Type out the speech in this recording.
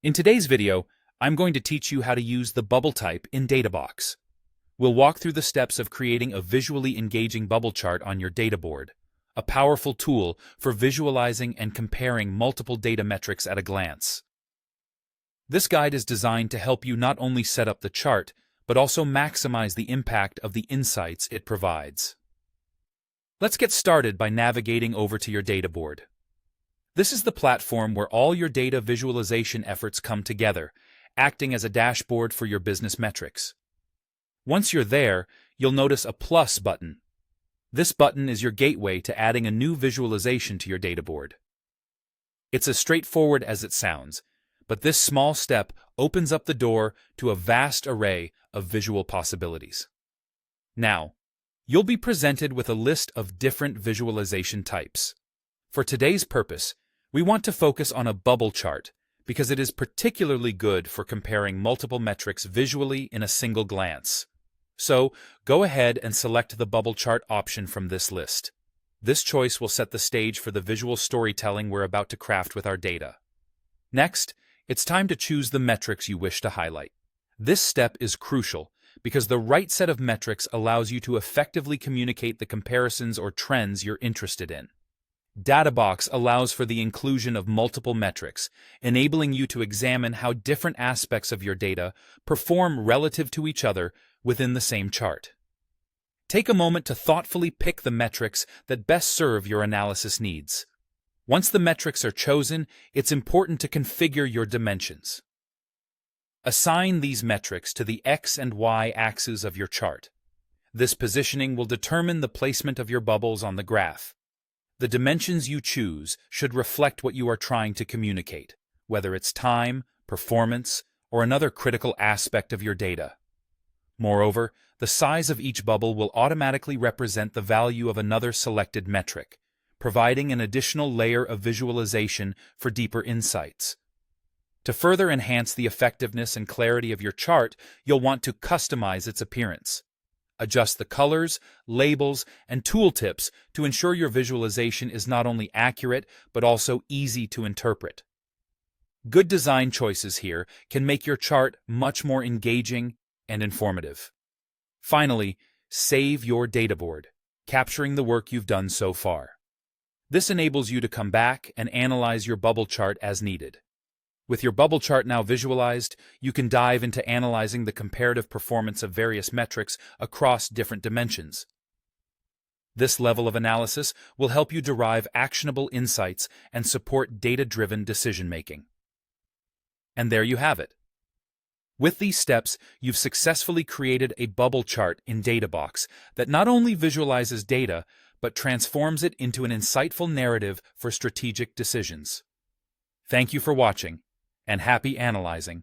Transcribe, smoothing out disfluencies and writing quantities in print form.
In today's video, I'm going to teach you how to use the bubble type in Databox. We'll walk through the steps of creating a visually engaging bubble chart on your data board, a powerful tool for visualizing and comparing multiple data metrics at a glance. This guide is designed to help you not only set up the chart, but also maximize the impact of the insights it provides. Let's get started by navigating over to your data board. This is the platform where all your data visualization efforts come together, acting as a dashboard for your business metrics. Once you're there, you'll notice a plus button. This button is your gateway to adding a new visualization to your data board. It's as straightforward as it sounds, but this small step opens up the door to a vast array of visual possibilities. Now, you'll be presented with a list of different visualization types. For today's purpose, we want to focus on a bubble chart because it is particularly good for comparing multiple metrics visually in a single glance. So, go ahead and select the bubble chart option from this list. This choice will set the stage for the visual storytelling we're about to craft with our data. Next, it's time to choose the metrics you wish to highlight. This step is crucial because the right set of metrics allows you to effectively communicate the comparisons or trends you're interested in. Databox allows for the inclusion of multiple metrics, enabling you to examine how different aspects of your data perform relative to each other within the same chart. Take a moment to thoughtfully pick the metrics that best serve your analysis needs. Once the metrics are chosen, it's important to configure your dimensions. Assign these metrics to the X and Y axes of your chart. This positioning will determine the placement of your bubbles on the graph. The dimensions you choose should reflect what you are trying to communicate, whether it's time, performance, or another critical aspect of your data. Moreover, the size of each bubble will automatically represent the value of another selected metric, providing an additional layer of visualization for deeper insights. To further enhance the effectiveness and clarity of your chart, you'll want to customize its appearance. Adjust the colors, labels, and tooltips to ensure your visualization is not only accurate, but also easy to interpret. Good design choices here can make your chart much more engaging and informative. Finally, save your data board, capturing the work you've done so far. This enables you to come back and analyze your bubble chart as needed. With your bubble chart now visualized, you can dive into analyzing the comparative performance of various metrics across different dimensions. This level of analysis will help you derive actionable insights and support data-driven decision-making. And there you have it. With these steps, you've successfully created a bubble chart in Databox that not only visualizes data, but transforms it into an insightful narrative for strategic decisions. Thank you for watching, and happy analyzing.